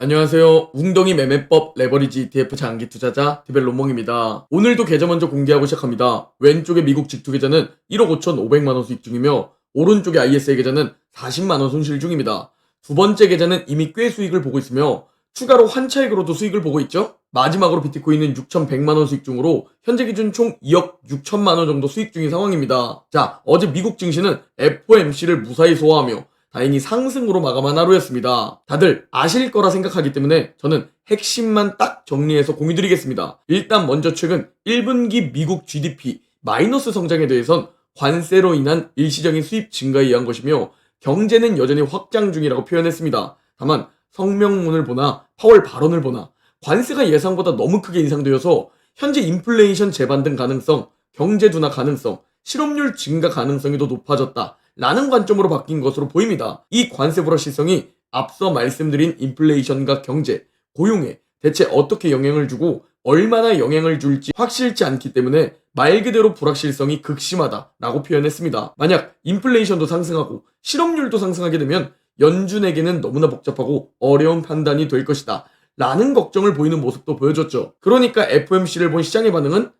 안녕하세요. 웅덩이 매매법 레버리지 ETF 장기 투자자 디벨로몽입니다. 오늘도 계좌 먼저 공개하고 시작합니다. 왼쪽의 미국 직투 계좌는 1억 5,500만원 수익 중이며 오른쪽의 ISA 계좌는 40만원 손실 중입니다. 두 번째 계좌는 이미 꽤 수익을 보고 있으며 추가로 환차익으로도 수익을 보고 있죠. 마지막으로 비트코인은 6,100만원 수익 중으로 현재 기준 총 2억 6천만원 정도 수익 중인 상황입니다. 자, 어제 미국 증시는 FOMC를 무사히 소화하며 다행히 상승으로 마감한 하루였습니다. 다들 아실 거라 생각하기 때문에 저는 핵심만 딱 정리해서 공유드리겠습니다. 일단 먼저 최근 1분기 미국 GDP 마이너스 성장에 대해선 관세로 인한 일시적인 수입 증가에 의한 것이며 경제는 여전히 확장 중이라고 표현했습니다. 다만 성명문을 보나 파월 발언을 보나 관세가 예상보다 너무 크게 인상되어서 현재 인플레이션 재반등 가능성, 경제 둔화 가능성, 실업률 증가 가능성이 더 높아졌다 라는 관점으로 바뀐 것으로 보입니다. 이 관세 불확실성이 앞서 말씀드린 인플레이션과 경제, 고용에 대체 어떻게 영향을 주고 얼마나 영향을 줄지 확실치 않기 때문에 말 그대로 불확실성이 극심하다라고 표현했습니다. 만약 인플레이션도 상승하고 실업률도 상승하게 되면 연준에게는 너무나 복잡하고 어려운 판단이 될 것이다 라는 걱정을 보이는 모습도 보여줬죠. 그러니까 FOMC를 본 시장의 반응은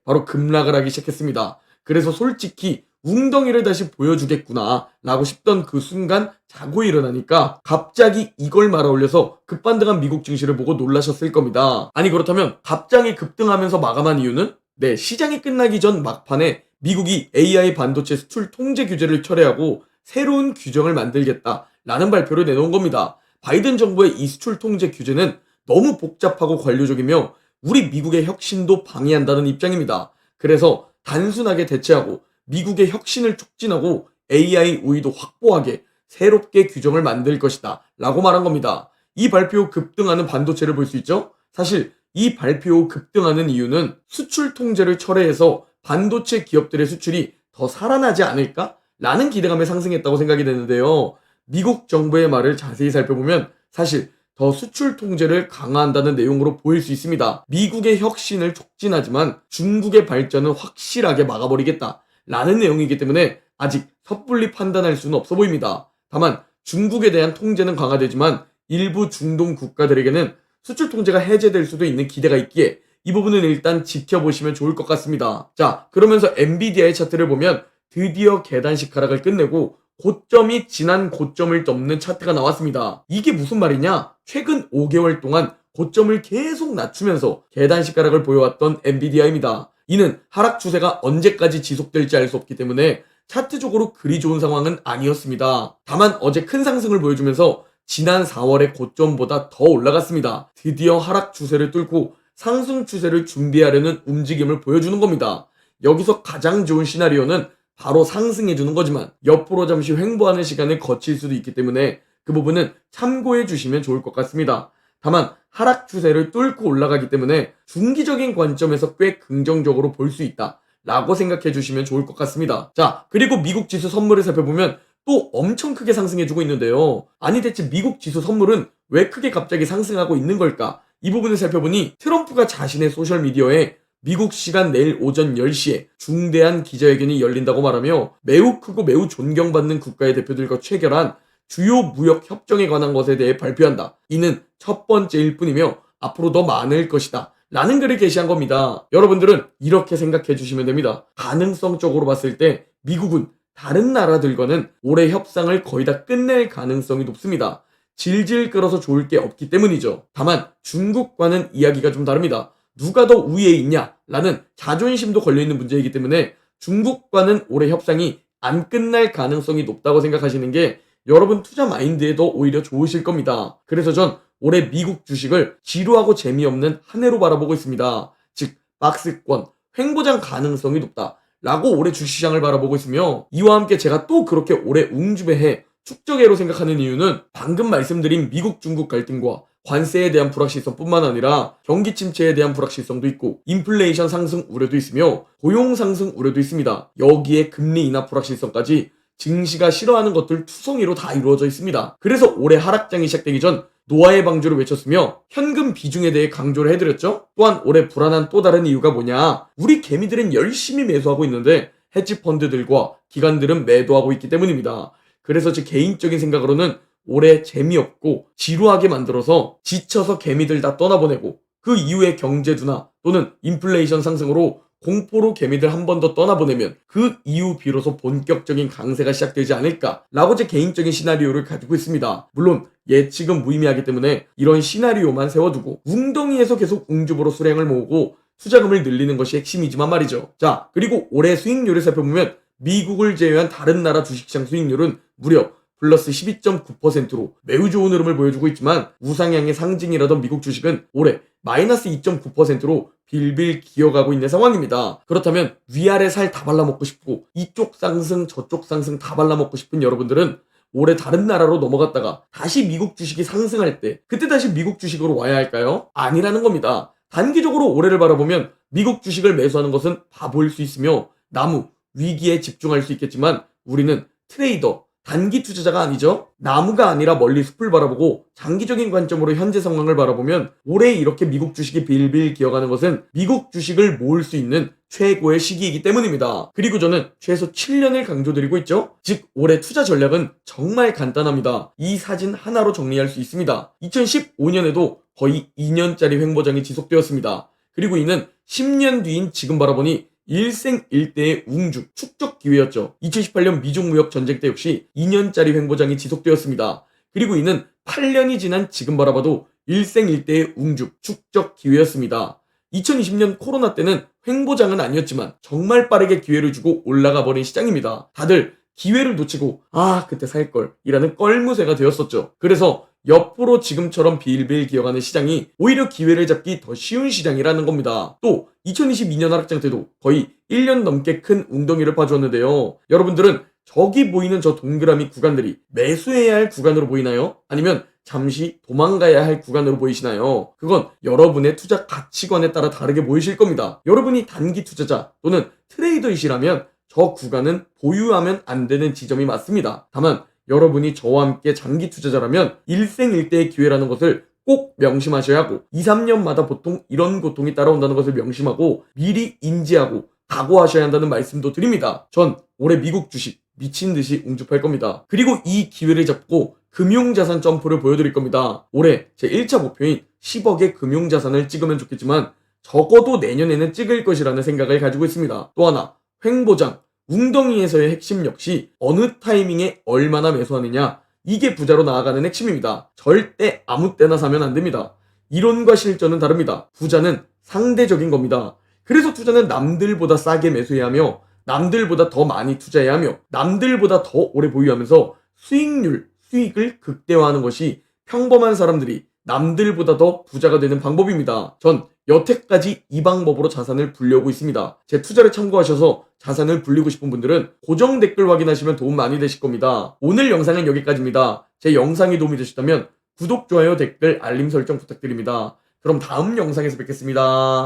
바로 급락을 하기 시작했습니다. 그래서 솔직히 웅덩이를 다시 보여주겠구나 라고 싶던 그 순간 자고 일어나니까 갑자기 이걸 말아올려서 급반등한 미국 증시를 보고 놀라셨을 겁니다. 아니 그렇다면 갑자기 급등하면서 마감한 이유는 시장이 끝나기 전 막판에 미국이 AI 반도체 수출 통제 규제를 철회하고 새로운 규정을 만들겠다라는 발표를 내놓은 겁니다. 바이든 정부의 이 수출 통제 규제는 너무 복잡하고 관료적이며 우리 미국의 혁신도 방해한다는 입장입니다. 그래서 단순하게 대체하고 미국의 혁신을 촉진하고 AI 우위도 확보하게 새롭게 규정을 만들 것이다 라고 말한 겁니다. 이 발표 후 급등하는 반도체를 볼 수 있죠? 사실 이 발표 후 급등하는 이유는 수출 통제를 철회해서 반도체 기업들의 수출이 더 살아나지 않을까? 라는 기대감에 상승했다고 생각이 되는데요. 미국 정부의 말을 자세히 살펴보면 사실 더 수출 통제를 강화한다는 내용으로 보일 수 있습니다. 미국의 혁신을 촉진하지만 중국의 발전은 확실하게 막아버리겠다 라는 내용이기 때문에 아직 섣불리 판단할 수는 없어 보입니다. 다만 중국에 대한 통제는 강화되지만 일부 중동 국가들에게는 수출 통제가 해제될 수도 있는 기대가 있기에 이 부분은 일단 지켜보시면 좋을 것 같습니다. 자, 그러면서 엔비디아의 차트를 보면 드디어 계단식 하락을 끝내고 고점이 지난 고점을 넘는 차트가 나왔습니다. 이게 무슨 말이냐? 최근 5개월 동안 고점을 계속 낮추면서 계단식 하락을 보여왔던 엔비디아입니다. 이는 하락 추세가 언제까지 지속될지 알 수 없기 때문에 차트적으로 그리 좋은 상황은 아니었습니다. 다만 어제 큰 상승을 보여주면서 지난 4월의 고점보다 더 올라갔습니다. 드디어 하락 추세를 뚫고 상승 추세를 준비하려는 움직임을 보여주는 겁니다. 여기서 가장 좋은 시나리오는 바로 상승해주는 거지만 옆으로 잠시 횡보하는 시간을 거칠 수도 있기 때문에 그 부분은 참고해 주시면 좋을 것 같습니다. 다만 하락 추세를 뚫고 올라가기 때문에 중기적인 관점에서 꽤 긍정적으로 볼 수 있다 라고 생각해 주시면 좋을 것 같습니다. 자, 그리고 미국 지수 선물을 살펴보면 또 엄청 크게 상승해주고 있는데요. 아니 대체 미국 지수 선물은 왜 크게 갑자기 상승하고 있는 걸까? 이 부분을 살펴보니 트럼프가 자신의 소셜미디어에 미국 시간 내일 오전 10시에 중대한 기자회견이 열린다고 말하며 매우 크고 매우 존경받는 국가의 대표들과 체결한 주요 무역 협정에 관한 것에 대해 발표한다. 이는 첫 번째일 뿐이며 앞으로 더 많을 것이다 라는 글을 게시한 겁니다. 여러분들은 이렇게 생각해 주시면 됩니다. 가능성적으로 봤을 때 미국은 다른 나라들과는 올해 협상을 거의 다 끝낼 가능성이 높습니다. 질질 끌어서 좋을 게 없기 때문이죠. 다만 중국과는 이야기가 좀 다릅니다. 누가 더 우위에 있냐 라는 자존심도 걸려있는 문제이기 때문에 중국과는 올해 협상이 안 끝날 가능성이 높다고 생각하시는 게 여러분 투자 마인드에도 오히려 좋으실 겁니다. 그래서 전 올해 미국 주식을 지루하고 재미없는 한 해로 바라보고 있습니다. 즉 박스권, 횡보장 가능성이 높다 라고 올해 주식시장을 바라보고 있으며 이와 함께 제가 또 그렇게 올해 웅주배해 축적해로 생각하는 이유는 방금 말씀드린 미국 중국 갈등과 관세에 대한 불확실성뿐만 아니라 경기 침체에 대한 불확실성도 있고 인플레이션 상승 우려도 있으며 고용 상승 우려도 있습니다. 여기에 금리 인하 불확실성까지 증시가 싫어하는 것들 투성이로 다 이루어져 있습니다. 그래서 올해 하락장이 시작되기 전 노아의 방주를 외쳤으며 현금 비중에 대해 강조를 해드렸죠. 또한 올해 불안한 또 다른 이유가 뭐냐? 우리 개미들은 열심히 매수하고 있는데 헤지펀드들과 기관들은 매도하고 있기 때문입니다. 그래서 제 개인적인 생각으로는 올해 재미없고 지루하게 만들어서 지쳐서 개미들 다 떠나보내고 그 이후에 경제 둔화 또는 인플레이션 상승으로 공포로 개미들 한 번 더 떠나보내면 그 이후 비로소 본격적인 강세가 시작되지 않을까라고 제 개인적인 시나리오를 가지고 있습니다. 물론 예측은 무의미하기 때문에 이런 시나리오만 세워두고 웅덩이에서 계속 웅주보로 수량을 모으고 투자금을 늘리는 것이 핵심이지만 말이죠. 자, 그리고 올해 수익률을 살펴보면 미국을 제외한 다른 나라 주식시장 수익률은 무려 플러스 12.9%로 매우 좋은 흐름을 보여주고 있지만 우상향의 상징이라던 미국 주식은 올해 마이너스 2.9%로 빌빌 기어가고 있는 상황입니다. 그렇다면 위아래 살 다 발라먹고 싶고 이쪽 상승 저쪽 상승 다 발라먹고 싶은 여러분들은 올해 다른 나라로 넘어갔다가 다시 미국 주식이 상승할 때 그때 다시 미국 주식으로 와야 할까요? 아니라는 겁니다. 단기적으로 올해를 바라보면 미국 주식을 매수하는 것은 바보일 수 있으며 나무, 위기에 집중할 수 있겠지만 우리는 트레이더, 단기 투자자가 아니죠. 나무가 아니라 멀리 숲을 바라보고 장기적인 관점으로 현재 상황을 바라보면 올해 이렇게 미국 주식이 빌빌 기어가는 것은 미국 주식을 모을 수 있는 최고의 시기이기 때문입니다. 그리고 저는 최소 7년을 강조드리고 있죠. 즉 올해 투자 전략은 정말 간단합니다. 이 사진 하나로 정리할 수 있습니다. 2015년에도 거의 2년짜리 횡보장이 지속되었습니다. 그리고 이는 10년 뒤인 지금 바라보니 일생일대의 웅주 축적 기회였죠. 2018년 미중 무역 전쟁 때 역시 2년짜리 횡보장이 지속되었습니다. 그리고 이는 8년이 지난 지금 바라봐도 일생일대의 웅주 축적 기회였습니다. 2020년 코로나 때는 횡보장은 아니었지만 정말 빠르게 기회를 주고 올라가 버린 시장입니다. 다들 기회를 놓치고 그때 살걸 이라는 껄무새가 되었었죠. 그래서 옆으로 지금처럼 빌빌 기어가는 시장이 오히려 기회를 잡기 더 쉬운 시장이라는 겁니다. 또 2022년 하락장 때도 거의 1년 넘게 큰 웅덩이를 파주었는데요. 여러분들은 저기 보이는 저 동그라미 구간들이 매수해야 할 구간으로 보이나요? 아니면 잠시 도망가야 할 구간으로 보이시나요? 그건 여러분의 투자 가치관에 따라 다르게 보이실 겁니다. 여러분이 단기 투자자 또는 트레이더이시라면 저 구간은 보유하면 안 되는 지점이 맞습니다. 다만 여러분이 저와 함께 장기 투자자라면 일생일대의 기회라는 것을 꼭 명심하셔야 하고 2, 3년마다 보통 이런 고통이 따라온다는 것을 명심하고 미리 인지하고 각오하셔야 한다는 말씀도 드립니다. 전 올해 미국 주식 미친듯이 웅주팔 겁니다. 그리고 이 기회를 잡고 금융자산 점프를 보여드릴 겁니다. 올해 제 1차 목표인 10억의 금융자산을 찍으면 좋겠지만 적어도 내년에는 찍을 것이라는 생각을 가지고 있습니다. 또 하나, 횡보장, 웅덩이에서의 핵심 역시 어느 타이밍에 얼마나 매수하느냐, 이게 부자로 나아가는 핵심입니다. 절대 아무 때나 사면 안 됩니다. 이론과 실전은 다릅니다. 부자는 상대적인 겁니다. 그래서 투자는 남들보다 싸게 매수해야 하며 남들보다 더 많이 투자해야 하며 남들보다 더 오래 보유하면서 수익을 극대화하는 것이 평범한 사람들이 남들보다 더 부자가 되는 방법입니다. 전 여태까지 이 방법으로 자산을 불려오고 있습니다. 제 투자를 참고하셔서 자산을 불리고 싶은 분들은 고정 댓글 확인하시면 도움 많이 되실 겁니다. 오늘 영상은 여기까지입니다. 제 영상이 도움이 되셨다면 구독, 좋아요, 댓글, 알림 설정 부탁드립니다. 그럼 다음 영상에서 뵙겠습니다.